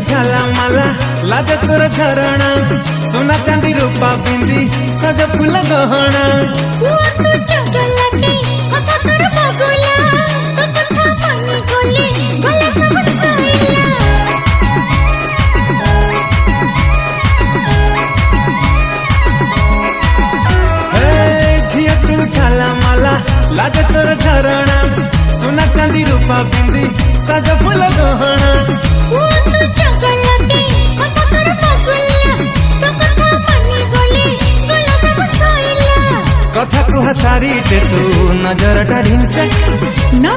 झाला माला लाज तोर झरणा सोना चांदी रूपा बिंदी सज फूल गहना झिया तू झाला माला लाज तोर झरणा सोना चांदी रूपा बिंदी सज फूल गहना कथा कुहा सारी टे तू नजर टा ढिंचा न